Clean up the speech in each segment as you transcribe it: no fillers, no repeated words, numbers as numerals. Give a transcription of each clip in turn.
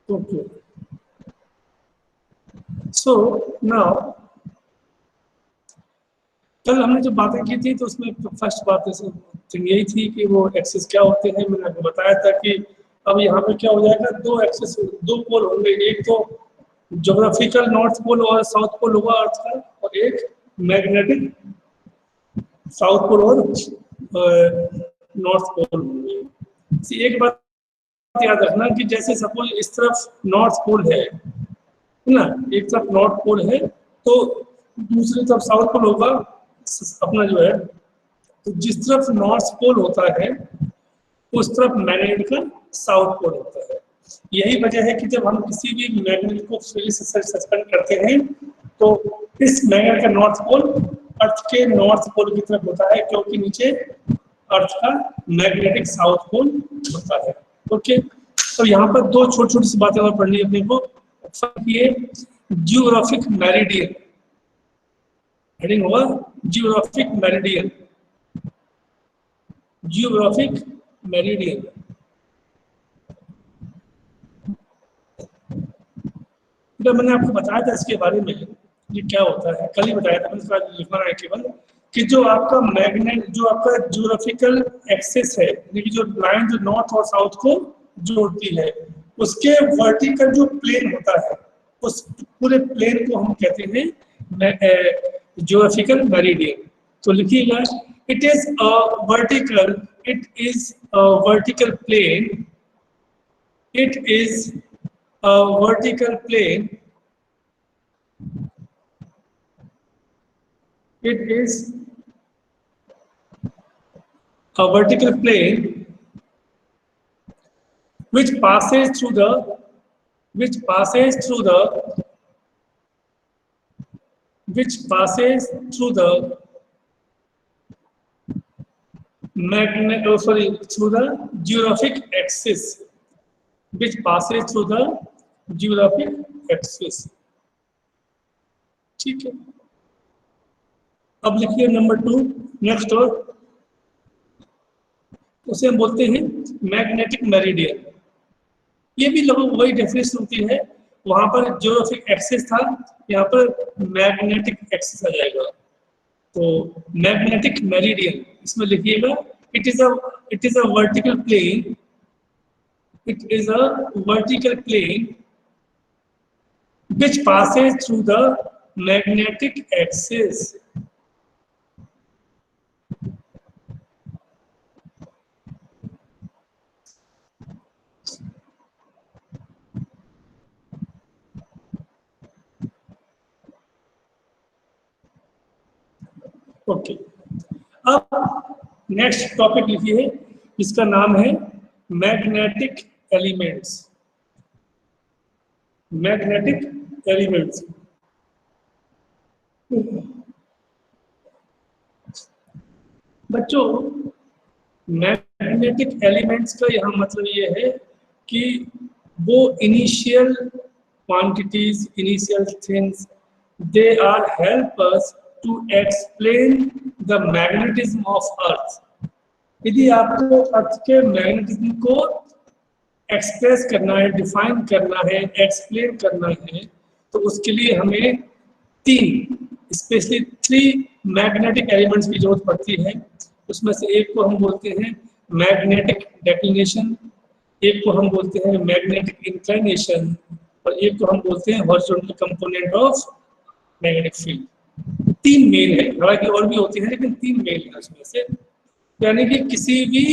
Okay. So now कल हमने जो बातें की थी तो उसमें फर्स्ट बात यही थी कि वो एक्सिस क्या होते हैं। मैंने आपको बताया था कि अब यहाँ पे क्या हो जाएगा, दो एक्सिस, दो पोल होंगे। एक तो ज्योग्राफिकल नॉर्थ पोल और साउथ पोल होगा अर्थ का, और एक मैग्नेटिक साउथ पोल और नॉर्थ पोल होंगे। एक बात याद रखना कि जैसे सपोज इस तरफ नॉर्थ पोल है ना, एक तरफ नॉर्थ पोल है तो दूसरी तरफ साउथ पोल होगा अपना जो है। तो जिस तरफ नॉर्थ पोल होता है उस तरफ मैग्नेट का साउथ पोल होता है। यही वजह है कि जब हम किसी भी मैग्नेट को फ्रीली सस्पेंड करते हैं तो इस मैग्नेट का नॉर्थ पोल अर्थ के नॉर्थ पोल की तरफ होता है, क्योंकि नीचे अर्थ का मैग्नेटिक साउथ पोल होता है। ओके, तो यहाँ पर दो छोटी छोटी सी बातें और पढ़नी अपने को। ये जियोग्राफिक मेरिडियन हेडिंग होगा, जियोग्राफिक मेरिडियन, जियोग्राफिक मेरिडियन। तो मैंने आपको बताया था इसके बारे में, ये क्या होता है, कल ही बताया था, मैंने लिखना है केवल कि जो आपका मैग्नेट, जो आपका जियोग्राफिकल एक्सिस है, यानी कि जो लाइन जो नॉर्थ और साउथ को जोड़ती है, उसके वर्टिकल जो प्लेन होता है उस पूरे प्लेन को हम कहते हैं जियोग्राफिकल मेरिडियन। तो लिखिएगा, it is a vertical, it is a vertical plane, it is a vertical plane, it is a vertical plane which passes through the, which passes through the, which passes through the through the geographic axis, which passes through the geographic axis। ठीक है, अब लिखिए number 2 next, और उसे हम बोलते हैं magnetic meridian. ये भी लगभग वही डेफिनेशन होती है, वहां पर जियोग्राफिक एक्सिस था, यहाँ पर मैग्नेटिक एक्सिस आ जाएगा। तो मैग्नेटिक मेरिडियन इसमें लिखिएगा, it is a vertical plane, it is a vertical plane which passes through the magnetic axis। Okay, अब नेक्स्ट टॉपिक लिखिए, इसका नाम है मैग्नेटिक एलिमेंट्स। मैग्नेटिक एलिमेंट्स, बच्चों मैग्नेटिक एलिमेंट्स का यहाँ मतलब ये है कि वो initial quantities, initial things, they are help us to explain the magnetism of earth. यदि आपको अर्थ के मैग्नेटिज्म को एक्सप्रेस करना है, डिफाइन करना है, एक्सप्लेन करना है, तो उसके लिए हमें तीन, स्पेशली 3 मैग्नेटिक एलिमेंट्स की जरूरत पड़ती है। उसमें से एक को हम बोलते हैं मैग्नेटिक डेक्लिनेशन, एक को हम बोलते हैं मैग्नेटिक इंक्लिनेशन, और एक को हम बोलते हैं horizontal component of magnetic field. 3 main है, हालांकि और भी होती है लेकिन 3 मेन है उसमें से। यानी कि किसी भी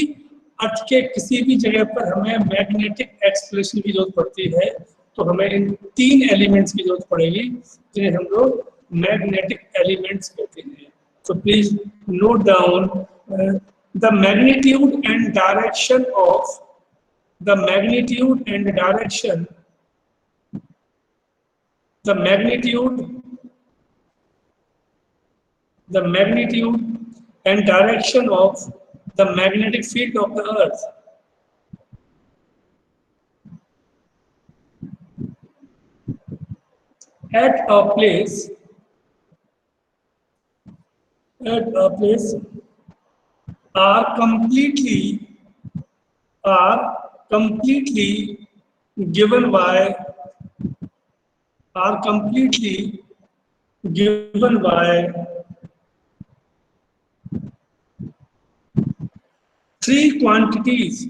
अर्थ के किसी भी जगह पर हमें मैग्नेटिक एक्सप्रेशन की जरूरत पड़ती है तो हमें इन 3 एलिमेंट्स की जरूरत पड़ेगी, जिन्हें हम लोग मैग्नेटिक एलिमेंट्स कहते हैं। So please note down the magnitude and direction of the magnitude and direction, the magnitude, the magnitude and direction of the magnetic field of the earth। At a place, at a place are completely given by are completely given by three quantities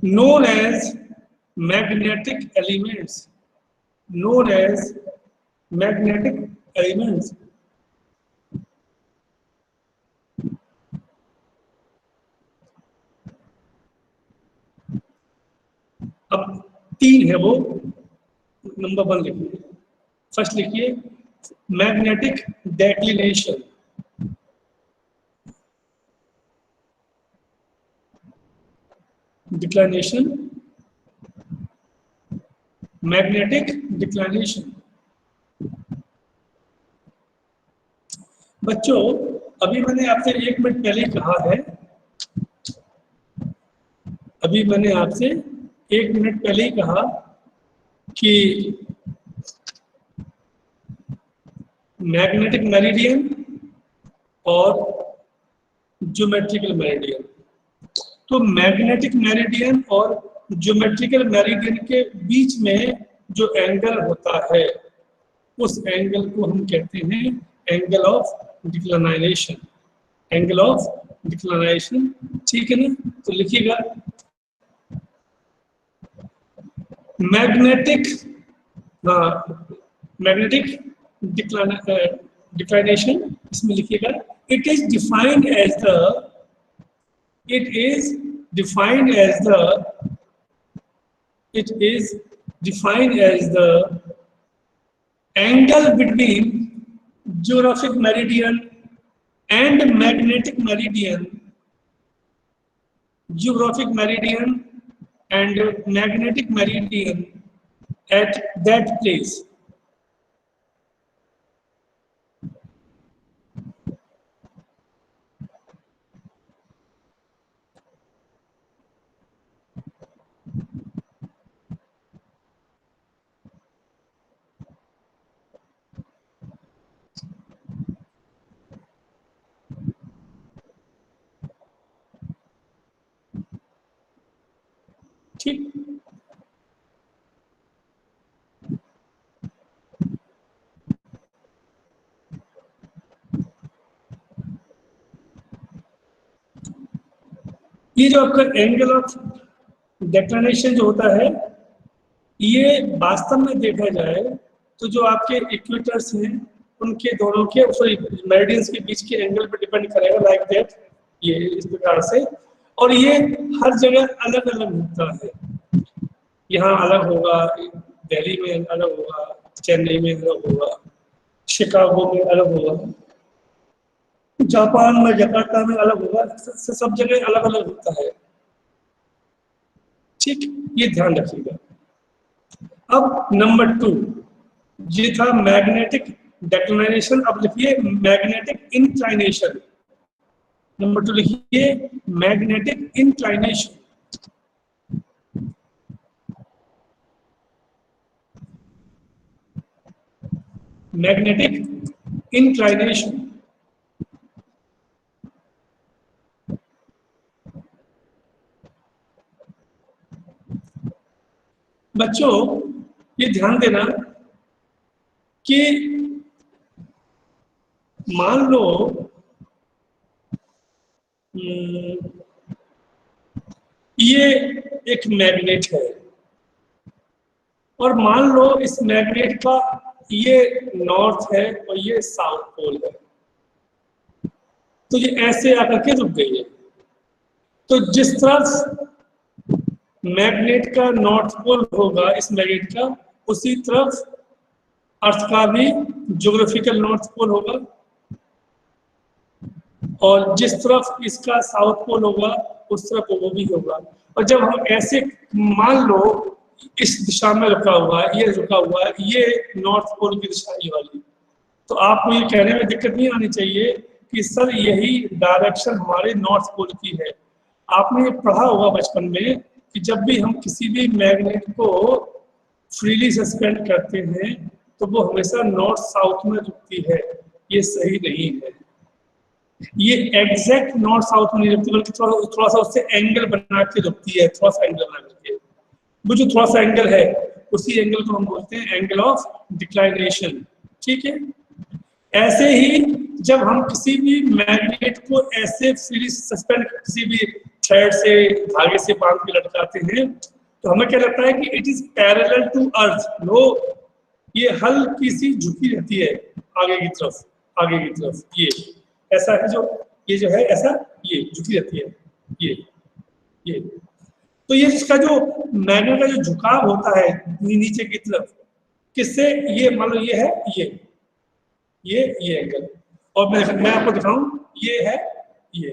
known as magnetic elements, known as magnetic elements. अब तीन है वो, number 1 लिखिए। First लिखिए magnetic declination, declination, magnetic declination. बच्चों अभी मैंने आपसे 1 मिनट पहले ही कहा है, अभी मैंने आपसे 1 मिनट पहले ही कहा कि मैग्नेटिक मेरिडियन और ज्योमेट्रिकल मेरिडियन। तो मैग्नेटिक मेरिडियन और ज्योमेट्रिकल मेरिडियन के बीच में जो एंगल होता है उस एंगल को हम कहते हैं angle of declination, angle of declination. ठीक है ना? तो लिखिएगा मैग्नेटिक डिक्लाइनेशन, इसमें लिखिएगा it is defined as the angle between geographic meridian and magnetic meridian, geographic meridian and magnetic meridian at that place. ठीक, ये जो आपका एंगल ऑफ डिक्लाइनेशन जो होता है, ये वास्तव में देखा जाए तो जो आपके इक्वेटर्स हैं उनके दोनों के मेरिडियंस के बीच के एंगल पे डिपेंड करेगा, लाइक दैट, ये इस प्रकार से। और ये हर जगह अलग अलग होता है, यहाँ अलग होगा, दिल्ली में अलग होगा, चेन्नई में अलग होगा, शिकागो में अलग होगा, जापान में जकार्ता में अलग होगा, सब जगह अलग अलग होता है। ठीक, ये ध्यान रखिएगा। अब नंबर 2 ये था मैग्नेटिक डिक्लाइनेशन। अब लिखिए मैग्नेटिक इंक्लाइनेशन। नंबर 2 लिखिए मैग्नेटिक इंक्लाइनेशन। Magnetic inclination. बच्चों ये ध्यान देना कि मान लो ये एक मैग्नेट है और मान लो इस मैग्नेट का ये नॉर्थ है और ये साउथ पोल है, तो ये ऐसे आकर के रुक गई है। तो जिस तरफ मैग्नेट का नॉर्थ पोल होगा इस मैग्नेट का, उसी तरफ अर्थ का भी ज्योग्राफिकल नॉर्थ पोल होगा, और जिस तरफ इसका साउथ पोल होगा उस तरफ वो भी होगा। और जब हम ऐसे मान लो इस दिशा में रुका हुआ है, ये रुका हुआ है, ये नॉर्थ पोल की दिशा ये वाली, तो आपको ये कहने में दिक्कत नहीं आनी चाहिए कि सर यही डायरेक्शन हमारे नॉर्थ पोल की है। आपने ये पढ़ा होगा बचपन में कि जब भी हम किसी भी मैग्नेट को फ्रीली सस्पेंड करते हैं तो वो हमेशा नॉर्थ साउथ में रुकती है, ये सही नहीं है। ये एग्जैक्ट नॉर्थ साउथ में नहीं रुकती, बल्कि थोड़ा सा उससे एंगल बना के रुकती है, थोड़ा सा एंगल बना करके। वो जो थोड़ा सा एंगल है, उसी एंगल को हम बोलते हैं एंगल ऑफ डिक्लाइनेशन। ठीक है। ऐसे ही जब हम किसी भी मैग्नेट को ऐसे फ्री सस्पेंड किसी भी थ्रेड से, धागे से बांध के लटकाते हैं, तो हमें क्या लगता है कि it is parallel to earth. No, ये हल्की सी झुकी रहती है आगे की तरफ, आगे की तरफ। ये ऐसा है, जो ये जो है ऐसा, ये झुकी रहती है, ये। तो ये जिसका जो मैग्नेट का जो झुकाव होता है नीचे की तरफ, किससे, ये मान लो ये है, ये एंगल, और मैं आपको दिखाऊं, ये है, ये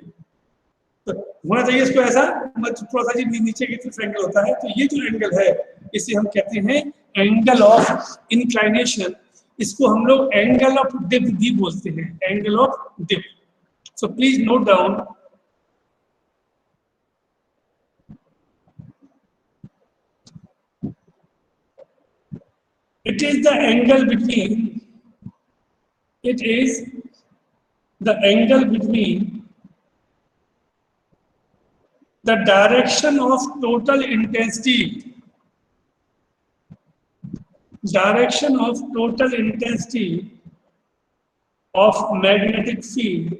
तो होना चाहिए इसको ऐसा, थोड़ा सा नीचे की तरफ एंगल होता है। तो ये जो एंगल है, इसे हम कहते हैं एंगल ऑफ इंक्लाइनेशन। इसको हम लोग एंगल ऑफ डिप भी बोलते हैं, angle of dip. So please note down, it is the angle between, it is the angle between the direction of total intensity, direction of total intensity of magnetic field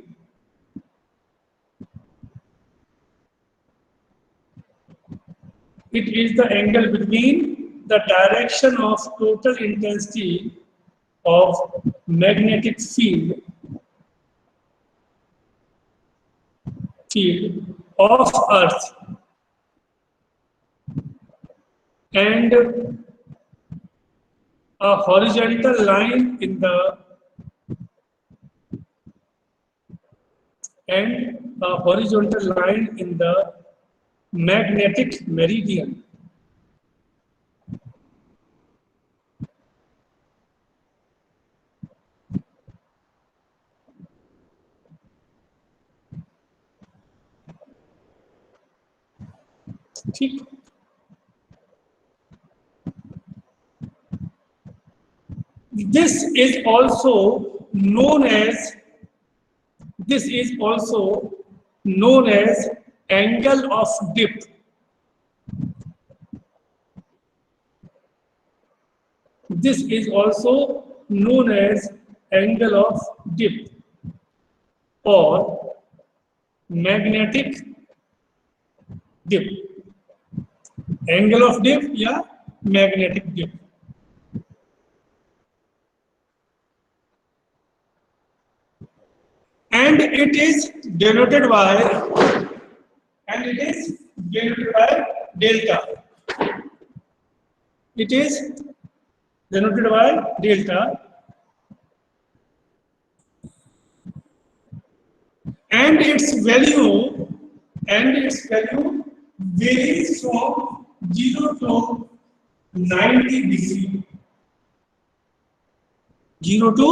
it is the angle between the direction of total intensity of magnetic field of Earth and a horizontal line in the magnetic meridian. ठीक, this is also known as angle of dip. This is also known as angle of dip or magnetic dip. Angle of dip या magnetic dip. And it is denoted by delta. It is denoted by delta, and its value varies from 0 to 90 degree. 0 to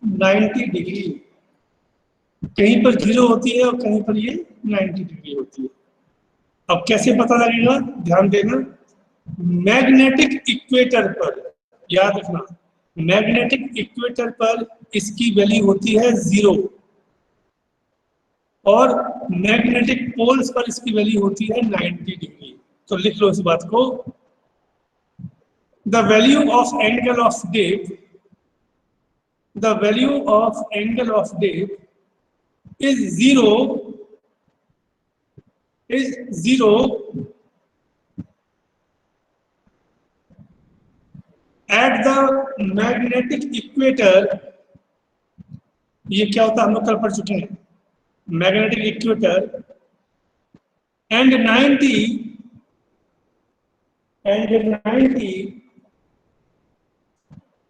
90 degree, कहीं पर 0 होती है और कहीं पर ये 90 degree होती है। अब कैसे पता लगेगा, ध्यान देना, मैग्नेटिक इक्वेटर पर, याद रखना, मैग्नेटिक इक्वेटर पर इसकी वैल्यू होती है 0 और मैग्नेटिक पोल्स पर इसकी वैल्यू होती है 90 डिग्री। तो लिख लो इस बात को, the value of angle of dip, the value of angle of dip is 0 at the magnetic equator. ये क्या होता है हम लोग कल पढ़ चुके हैं, magnetic equator, and 90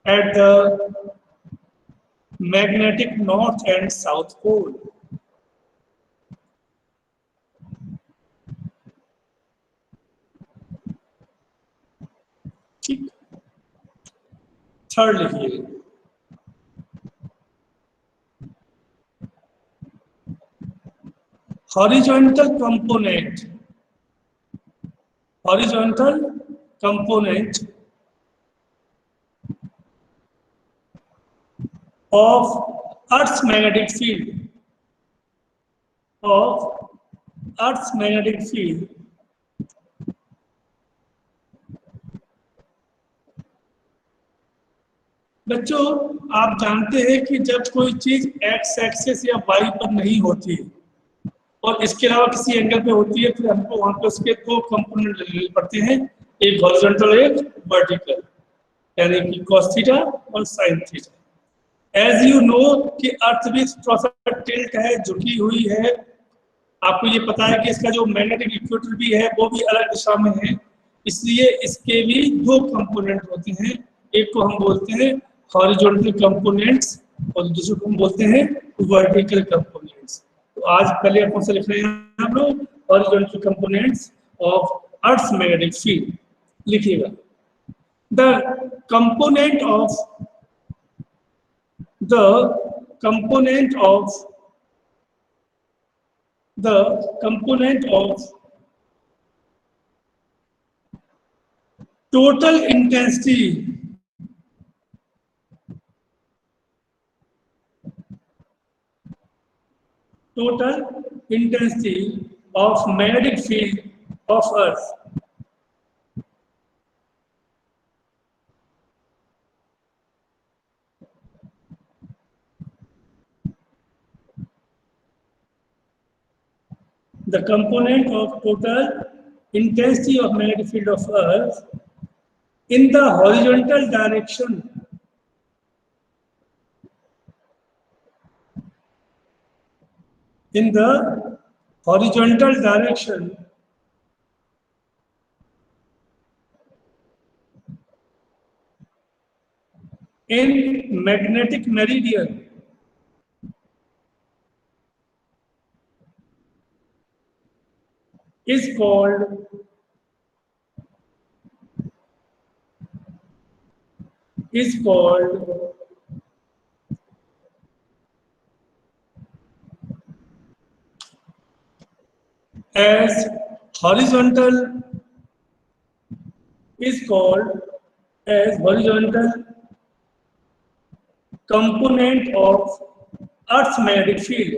at the magnetic north and south pole. ठीक, थर्ड लिखिए, horizontal component of Earth's magnetic field. of Earth's magnetic field बच्चों आप जानते हैं कि जब कोई चीज एक्स एक्सिस या वाई पर नहीं होती और इसके अलावा किसी एंगल पे होती है फिर हमको वहां पे उसके दो कंपोनेंट लेने पड़ते हैं, एक हॉरिजॉन्टल एक वर्टिकल, यानी कि cos थीटा और sin theta. As you know कि अर्थ भी थोड़ा सा टिल्ट है, झुकी हुई है। आपको ये पता है कि इसका जो मैग्नेटिक इक्वेटर भी है वो भी अलग दिशा में है, इसलिए इसके भी दो कंपोनेंट होते हैं, एक को हम बोलते हैं हॉरिजॉन्टल कंपोनेंट्स और दूसरे को हम बोलते हैं वर्टिकल कंपोनेंट्स। तो आज पहले कौन सा लिख रहे हैं हम लोग, horizontal components of earth's magnetic field लिखिएगा। The component of the component of total intensity of magnetic field of Earth the component of total intensity of magnetic field of Earth in the horizontal direction in magnetic meridian is called as horizontal component of Earth's magnetic field.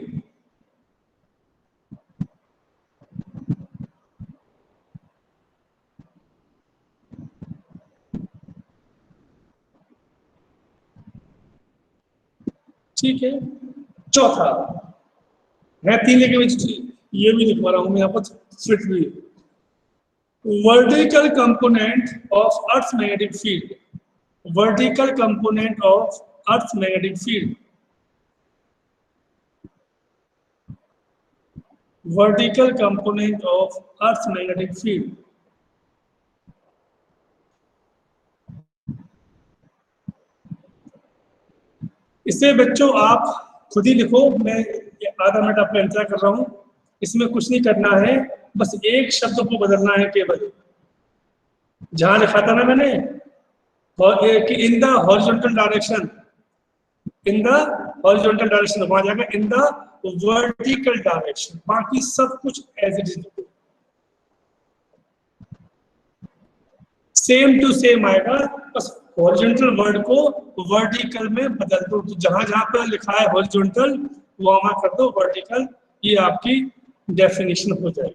ठीक है, चौथा है तीन के बीच, ये भी लिखवा रहा हूं मैं यहाँ पर स्विच भी, vertical component of earth's magnetic field, vertical component of earth's magnetic field, vertical component of earth's magnetic field. इसे बच्चों आप खुद ही लिखो, मैं आधा मिनट आपका इंतजार कर रहा हूं। इसमें कुछ नहीं करना है, बस एक शब्द को बदलना है केवल, जहां लिखा था ना मैंने कि in the horizontal direction, in the horizontal direction वहां जाएगा इन द वर्टिकल डायरेक्शन, बाकी सब कुछ as it is same to same आएगा, बस हॉरिजॉन्टल वर्ड को वर्टिकल में बदल दो। तो जहां जहां पर लिखा है हॉरिजॉन्टल वहां कर दो वर्टिकल, ये आपकी डेफिनेशन हो जाएगी।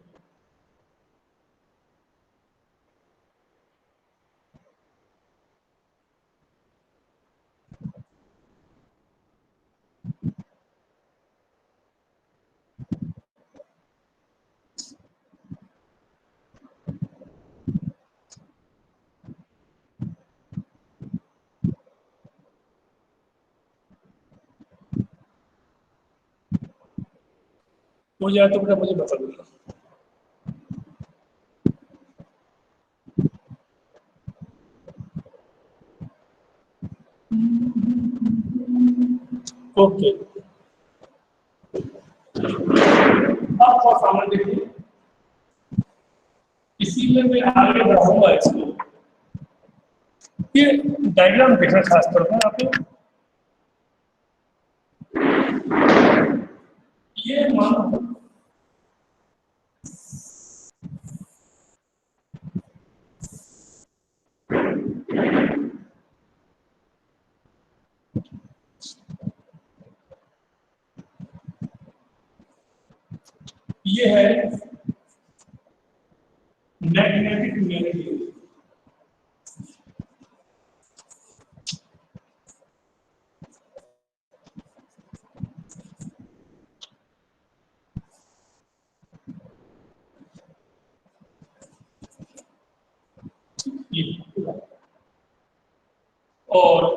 मुझे याद तो बेटा मुझे बता देना। ओके, अब थोड़ा सामान देखिए, इसीलिए मैं आगे बढ़ाऊंगा इसको। ये डायग्राम देखना खास तौर पर आपको, ये मानो ये है मैग्नेटिक मेरिडियन। और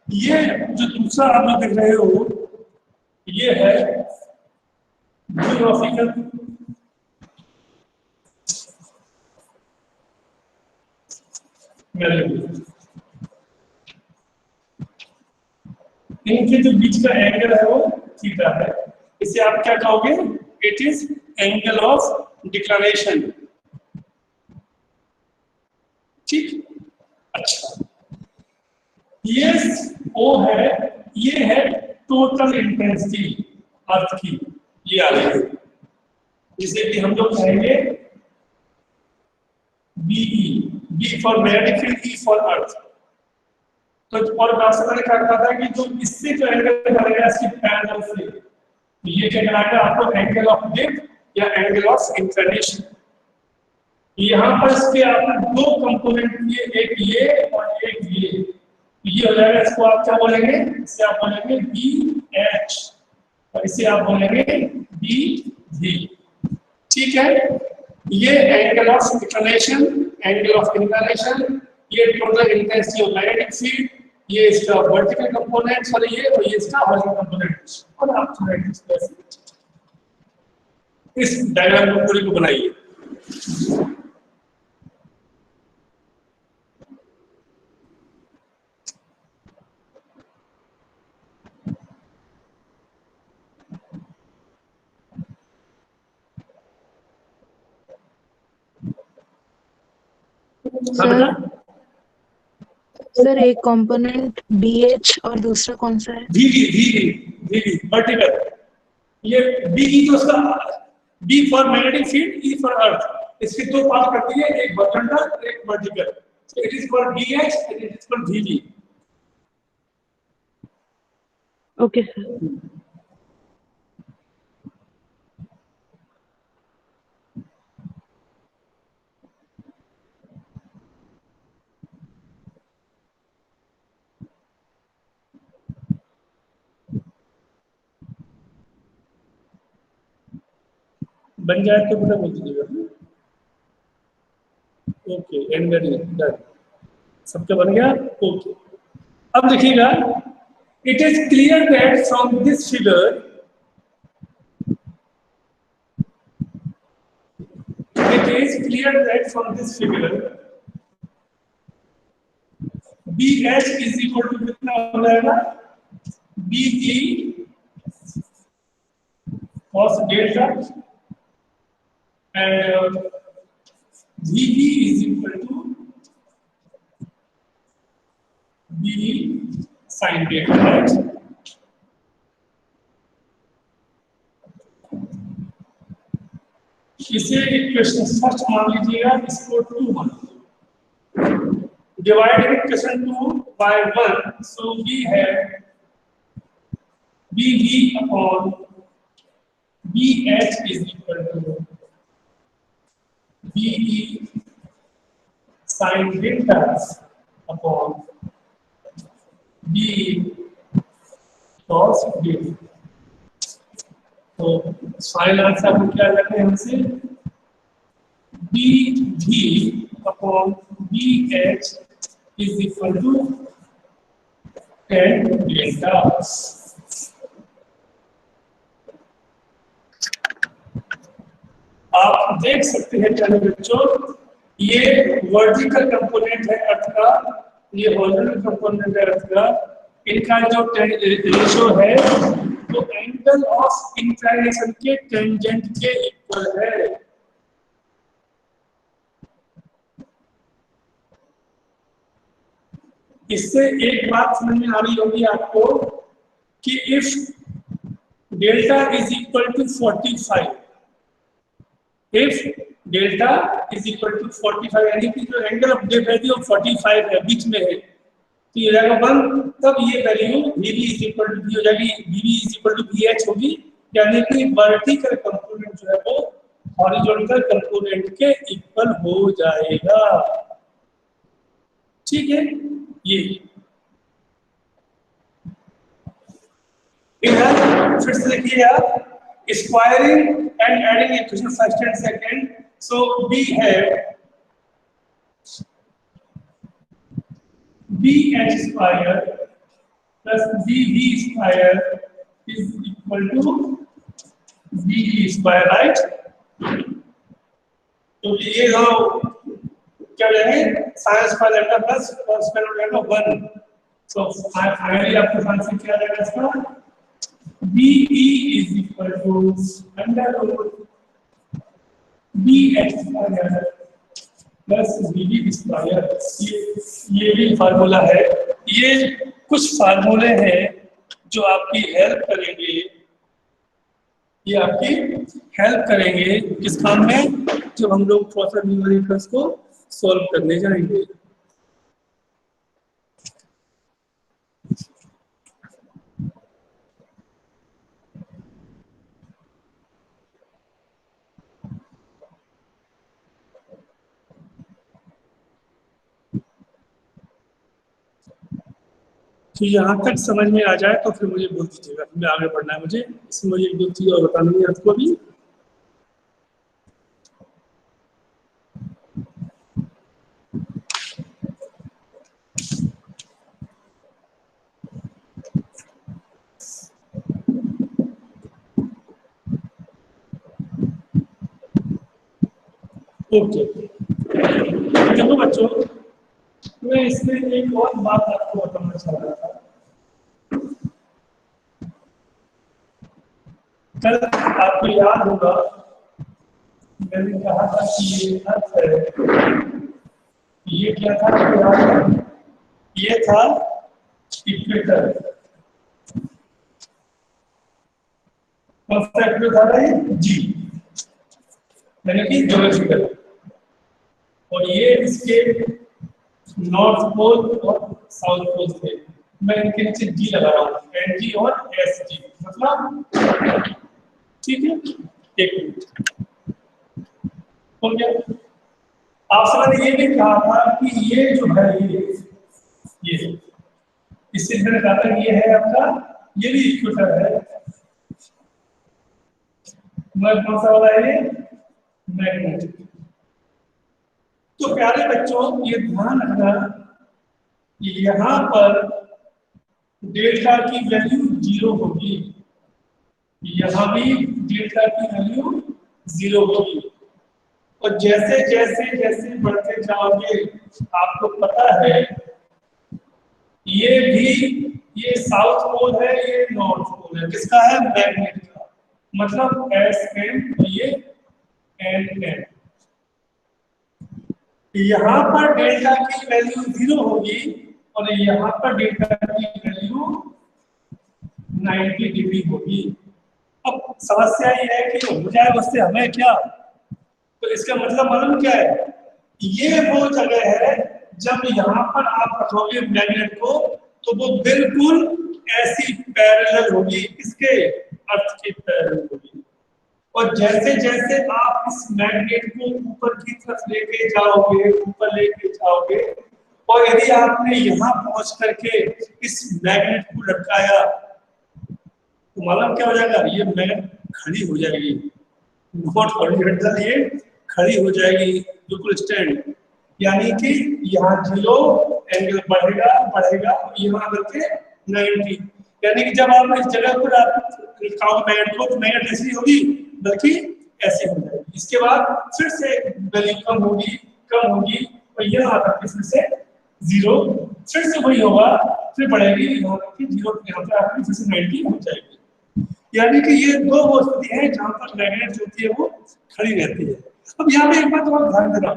ये जो दूसरा आप जो देख रहे हो ये है जियोग्राफिकल मेरिडियन। इनके जो बीच का एंगल है वो थीटा है। इसे आप क्या कहोगे? It is angle of declaration. ठीक, अच्छा। यस ओ है, ये है टोटल इंटेंसिटी अर्थ की, ये आ रही है, जिसे कि हम लोग कहेंगे BE, B for magnetic field, E for earth. तो और मैंने क्या कहा था कि जो इससे जो एंगल बनेगा इसकी पैरेलल से, तो ये क्या कहलाएगा आपको? एंगल ऑफ लिफ्ट या एंगल ऑफ इंक्लिनेशन। यहाँ पर इसके आपने दो कंपोनेंट दिए, एक ये और एक ये हो जाएगा। इसको आप क्या बोलेंगे? इसे आप बोलेंगे बी एच और इसे आप बोलेंगे बी जी। ठीक है, ये angle of inclination, angle of inclination, ये total intensity of magnetic field, ये इसका वर्टिकल कंपोनेंट और ये इसका हॉरिजॉन्टल कंपोनेंट। और आप इस डायग्राम को पूरी को बनाइए। सर एक कंपोनेंट BH और दूसरा कौन सा है? VV vertical. ये BE तो उसका B for magnetic field, E for earth. इसके दो पार्ट कर दिए, एक हॉरिजॉन्टल एक vertical. So it is called BH and it is called VV। Okay sir. बन जाए तो बेटा बोल दीजिएगा। Okay, and done. सबका बन गया? ओके। अब देखिएगा, it is clear that from this figure, it is clear that from this figure BH is equal to कितना हो जाएगा? BE cos delta and VB is equal to BE sin delta, right? इसे equation first मान लीजिएगा, इसको 2 मान लीजिए। Divided equation 2 by 1, so we have BV upon BH is equal to BE sin delta upon BE cos delta। तो final answer हम क्या लेते हैं हमसे? BV upon BH is equal to tan delta। आप देख सकते हैं प्यारे बच्चों, ये वर्टिकल कंपोनेंट है अर्थ का, ये हॉरिजॉन्टल कंपोनेंट है अर्थ का। इनका जो रेशो है तो एंगल ऑफ इंक्लिनेशन के टेंजेंट के इक्वल है। इससे एक बात समझ में आ रही होगी आपको कि if delta is equal to 45, if delta is equal to 45 यानी कि जो एंगल ऑफ डेल्टा है वो 45 है, बीच में है, तो ये जाएगा 1, तब ये value VB is equal to V हो जाएगी, VB is equal to VH होगी, यानी कि वर्टिकल कंपोनेंट जो है वो हॉरिजॉन्टल कंपोनेंट के इक्वल हो जाएगा। ठीक है, ये इधर फिर से देखिए आप, squaring and adding equation first and second, so we have BH square plus BB square is equal to BE square, right? तो ये हो क्या लेंगे, sin square lambda plus cos square lambda 1, so finally आपके आंसर क्या आ जाएगा इसका, BE is equal to under root BH square plus BB square. ये भी फार्मूला है, ये कुछ फार्मूले हैं जो आपकी हेल्प करेंगे, ये आपकी हेल्प करेंगे किस काम में, जब हम लोग थोड़ा सा न्यूमेरिकल्स को सॉल्व करने जाएंगे। तो यहाँ तक समझ में आ जाए तो फिर मुझे बोल दीजिएगा, मैं आगे बढ़ना है मुझे, इसमें मुझे एक दो चीज़ और बतानी है आपको भी। ओके, देखो बच्चों, मैं इसमें एक और बात आपको बताना चाह रहा था। कल आपको याद होगा मैंने कहा था कि ये अर्थ है, ये क्या था आपको याद है, ये था इक्वेटर, कौन सा इक्वेटर था ये, जी, यानी कि ज्योग्राफिकल, और ये इसके नॉर्थ पोल और साउथ पोल थे। मैं इनके नीचे जी लगा रहा हूँ, NG और SG, मतलब ठीक है, एक मिनट हो गया। आपसे मैंने ये भी कहा था कि ये जो है ये इससे मैंने कहा था ये है आपका, ये भी इक्वेटर है, मैं कौन सा वाला है ये, मैग्नेटिक। तो प्यारे बच्चों ये ध्यान रखना, यहाँ पर डेल्टा की वैल्यू 0 होगी, यहाँ भी डेल्टा की वैल्यू 0 होगी, और जैसे जैसे जैसे बढ़ते जाओगे आपको पता है ये भी, ये साउथ पोल है, ये नॉर्थ पोल है, किसका है, मैग्नेट का, मतलब SM, ये NN। यहाँ पर डेल्टा की वैल्यू 0 होगी और यहाँ पर डेल्टा की वैल्यू 90 डिग्री होगी। अब समस्या ये है कि हो जाए उससे हमें क्या, तो इसका मतलब मालूम क्या है, ये वो जगह है जब यहाँ पर आप रखोगे मैग्नेट को तो वो बिल्कुल ऐसी पैरेलल होगी, इसके अर्थ की पैरेलल होगी, और जैसे जैसे आप इस मैग्नेट को ऊपर की तरफ लेके जाओगे, ऊपर लेके जाओगे, और यदि आपने यहाँ पहुंच करके इस मैग्नेट को लटकाया तो मालूम क्या हो जाएगा, ये मैग्नेट खड़ी हो जाएगी, नॉट हॉरिजॉन्टल, ये खड़ी हो जाएगी बिल्कुल स्टैंड, यानी कि यहाँ 0 एंगल बढ़ेगा बढ़ेगा, यहाँ आकर के 90, यानी कि जब आप इस जगह पर आप मैग्नेट को, तो मैग्नेट ऐसी होगी बल्कि ऐसे हो जाएगी, इसके बाद फिर से वैल्यू कम होगी कम होगी, और यहाँ आकर के फिर से 0, फिर से वही होगा, फिर बढ़ेगी, यहाँ पर 0 यहाँ पर आकर फिर से 90 हो जाएगी। यानी कि ये दो वो स्थिति है जहाँ पर मैग्नेट जो होती है वो खड़ी रहती है। अब यहाँ पे एक बात और ध्यान देना,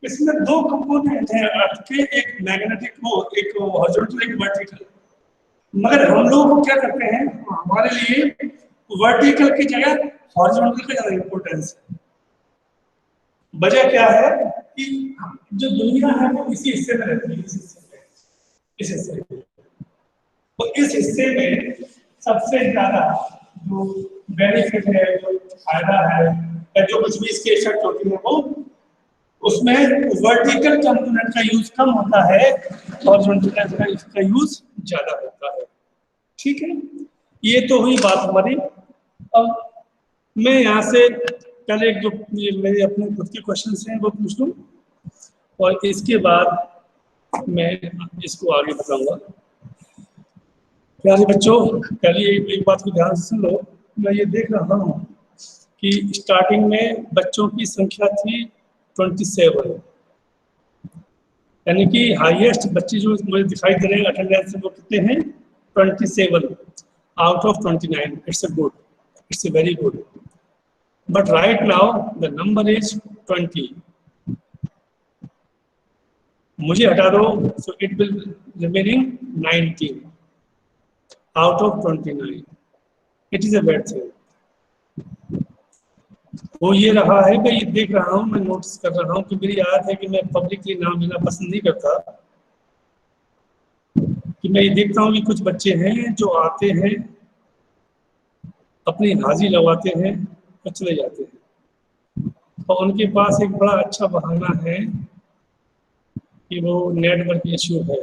इसमें दो कंपोनेंट हैं अर्थ के, एक मैग्नेटिक को, एक हॉरिजॉन्टल, एक वर्टिकल। मगर हम लोग क्या करते हैं, हमारे लिए वर्टिकल की जगह हॉरिजॉन्टल का ज्यादा इंपॉर्टेंस है। वजह क्या है कि जो दुनिया है वो इसी हिस्से में रहती है, इस हिस्से में। तो इस हिस्से में सबसे ज्यादा जो बेनिफिट है, जो फायदा है, या जो कुछ भी इसके इफेक्ट होती है, वो उसमें वर्टिकल कंपोनेंट का यूज कम होता है और हॉरिजॉन्टल का इसका यूज ज्यादा होता है। ठीक है, ये तो हुई बात हमारी। अब मैं यहाँ से पहले एक जो मेरे अपने खुद के क्वेश्चंस हैं वो पूछ लूँ, और इसके बाद मैं इसको आगे बताऊंगा। प्यारे बच्चों, पहले एक बात को ध्यान से सुन लो। मैं ये देख रहा हूँ कि स्टार्टिंग में बच्चों की संख्या थी 27, यानी कि हाईएस्ट बच्चे जो मुझे दिखाई दे रहे हैं अटेंडेंस में, वो कितने हैं? 27 out of 29। It's a good, it's a very good. But right now the number is 20। मुझे हटा दो, so it will remaining 19 out of 29. It is a bad thing. वो ये रहा है, मैं ये देख रहा हूँ, मैं नोटिस कर रहा हूँ कि मेरी आदत है कि मैं पब्लिकली नाम लेना पसंद नहीं करता, कि मैं ये देखता हूँ कि कुछ बच्चे हैं जो आते हैं, अपनी हाजिरी लगवाते हैं और चले जाते हैं, और उनके पास एक बड़ा अच्छा बहाना है कि वो नेटवर्क इश्यू है।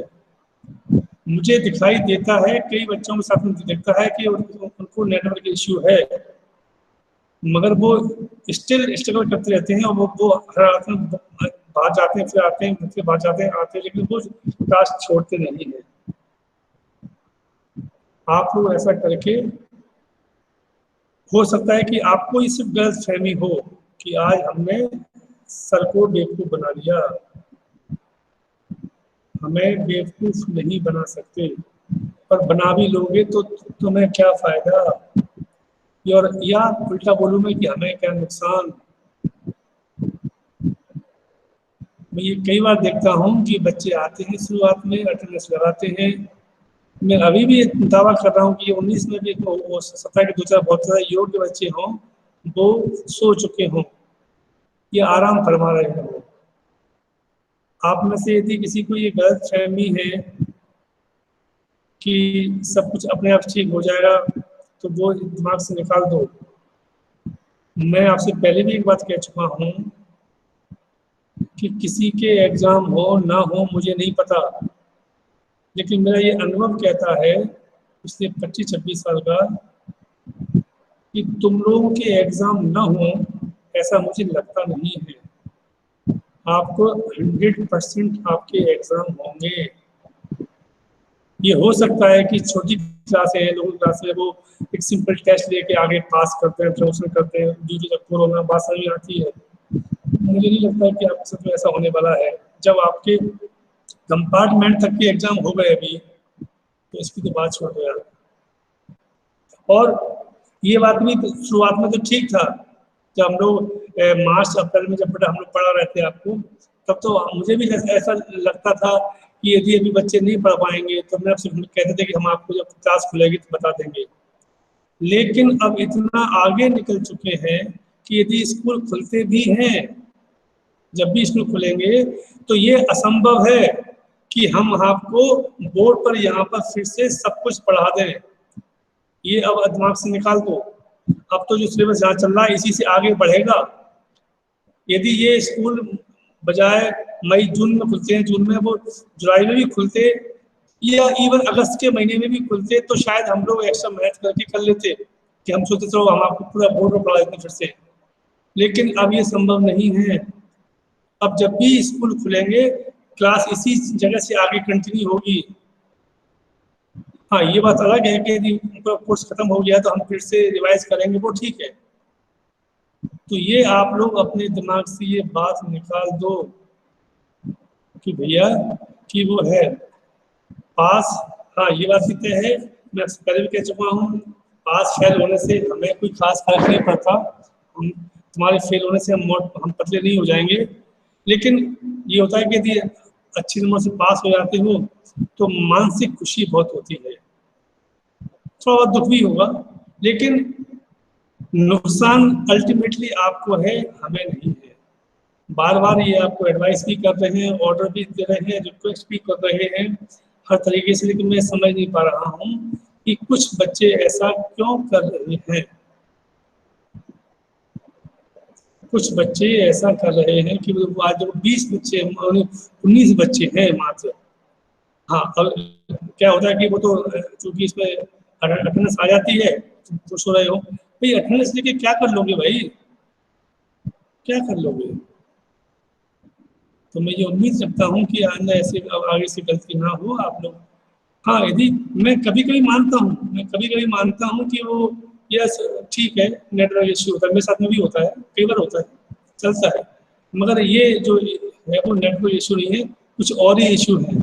मुझे दिखाई देता है, कई बच्चों के साथ में दिखता है कि उनको नेटवर्क इश्यू है, मगर वो स्टिल स्ट्रगल करते रहते हैं, और वो हर रात में बाहर जाते हैं, फिर आते हैं, फिर बाहर जाते हैं, आते हैं, लेकिन वो टास्क छोड़ते नहीं है। आप लोग ऐसा करके, हो सकता है कि आपको इस गलत फहमी हो कि आज हमने सर को बेवकूफ बना लिया। हमें बेवकूफ नहीं बना सकते, और बना भी लोगे तो तुम्हें क्या फायदा, और या उल्टा बोलूं मैं कि हमें क्या नुकसान। मैं ये कई बार देखता हूँ कि बच्चे आते हैं, शुरुआत में अटेंडेंस लगाते हैं। मैं अभी भी दावा कर रहा हूँ कि 19 में भी हो सकता है कि दो चार बहुत ज़्यादा योग्य बच्चे हों, वो सो चुके हों या आराम फरमा रहे हों। आप में से यदि किसी को ये गलत फहमी है कि सब कुछ अपने आप ठीक हो जाएगा, तो वो दिमाग से निकाल दो। मैं आपसे पहले भी एक बात कह चुका हूँ कि किसी के एग्जाम हो ना हो मुझे नहीं पता, लेकिन मेरा ये अनुभव कहता है पिछले 25-26 साल का, कि तुम लोगों के एग्जाम ना हो ऐसा मुझे लगता नहीं है। आपको 100% आपके एग्जाम होंगे। ये हो सकता है कि छोटी क्लासें हैं, लोगों की क्लासें, वो एक सिंपल टेस्ट लेके आगे पास करते हैं, प्रमोशन करते हैं, जो कोरोना बात समझ आती है। मुझे नहीं लगता कि आपके साथ में ऐसा होने वाला है। जब आपके कंपार्टमेंट तक के एग्जाम हो गए अभी, तो इसकी तो बात छोड़ दो यार। और ये बात भी शुरुआत में तो ठीक था, जब हम लोग मार्च अप्रैल में जब हम लोग पढ़ा रहे थे आपको, तब तो मुझे भी ऐसा लगता था कि यदि अभी बच्चे नहीं पढ़ पाएंगे तो मैं आपसे कहते थे कि हम आपको जब क्लास खुलेगी तो बता देंगे। लेकिन अब इतना आगे निकल चुके हैं कि यदि स्कूल खुलते भी हैं, जब भी स्कूल खुलेंगे, तो ये असंभव है कि हम आपको बोर्ड पर यहाँ पर फिर से सब कुछ पढ़ा दें। ये अब दिमाग से निकाल दो। अब तो जो सिलेबस यहाँ चल रहा है इसी से आगे बढ़ेगा। यदि ये स्कूल बजाय मई जून में खुलते हैं, जून में वो जुलाई में भी खुलते, या इवन अगस्त के महीने में भी खुलते, तो शायद हम लोग एक्स्ट्रा मैथ करके कर लेते, कि हम सोचते चलो हम आपको पूरा बोर्ड में पढ़ा देते फिर से। लेकिन अब ये संभव नहीं है। अब जब भी स्कूल खुलेंगे, क्लास इसी जगह से आगे कंटिन्यू होगी। हाँ, ये बात अलग है कि यदि उनका कोर्स खत्म हो गया तो हम फिर से रिवाइज करेंगे, वो ठीक है। तो ये आप लोग अपने दिमाग से ये बात निकाल दो कि भैया कि वो है पास। हाँ, ये बात भी तय है, मैं पहले भी कह चुका हूँ, पास फेल होने से हमें कोई खास फर्क नहीं पड़ता। तुम्हारे फेल होने से हम पतले नहीं हो जाएंगे, लेकिन ये होता है कि यदि अच्छे नंबर से पास हो जाते हो तो मानसिक खुशी बहुत होती है, थोड़ा बहुत दुख भी होगा, लेकिन नुकसान अल्टीमेटली आपको है, हमें नहीं है। बार बार ये आपको एडवाइस भी कर रहे हैं, ऑर्डर भी दे रहे हैं, रिक्वेस्ट भी कर रहे हैं हर तरीके से, लेकिन मैं समझ नहीं पा रहा हूँ कि कुछ बच्चे ऐसा क्यों कर रहे हैं। कुछ बच्चे ऐसा कर रहे हैं कि वो आज 20 बच्चे 19 बच्चे हैं मात्र। हाँ, अब क्या होता है कि वो तो चूंकि इसमें अटेंडेंस आ जाती है, तुम खुश हो रहे हो भाई, अटेंडेंस लेके क्या कर लोगे भाई, क्या कर लोगे। तो मैं ये उम्मीद रखता हूँ कि आगे ऐसे आगे से गलती ना हो आप लोग। हाँ, यदि मैं कभी कभी मानता हूँ, मैं कभी कभी मानता हूँ कि वो यस ठीक है, नेटवर्क इश्यू होता है, मेरे साथ में भी होता है, कई बार होता है, चलता है, मगर ये जो है वो नेटवर्क इश्यू नहीं है, कुछ और ही इश्यू है।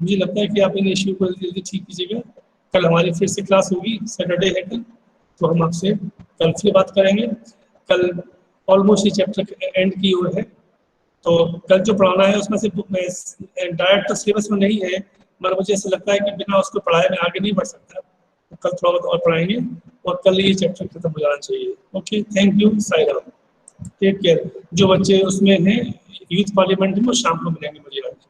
मुझे लगता है कि आप इन इश्यू को जल्दी जल्दी ठीक कीजिएगा। कल हमारी फिर से क्लास होगी, सैटरडे है कल, तो हम आपसे कल फिर बात करेंगे। कल ऑलमोस्ट ये चैप्टर एंड की ओर है, तो कल जो पढ़ाना है उसमें से डायरेक्ट तो सिलेबस में नहीं है, मगर मुझे ऐसा लगता है कि बिना उसको पढ़ाए मैं आगे नहीं बढ़ सकता, तो कल थोड़ा बहुत और पढ़ाएंगे और कल ये चैप्टर खत्म हो जाना चाहिए। Okay, thank you, Sai Ram, take care. जो बच्चे उसमें हैं यूथ पार्लियामेंट में, वो शाम को मिलेंगे मुझे आज।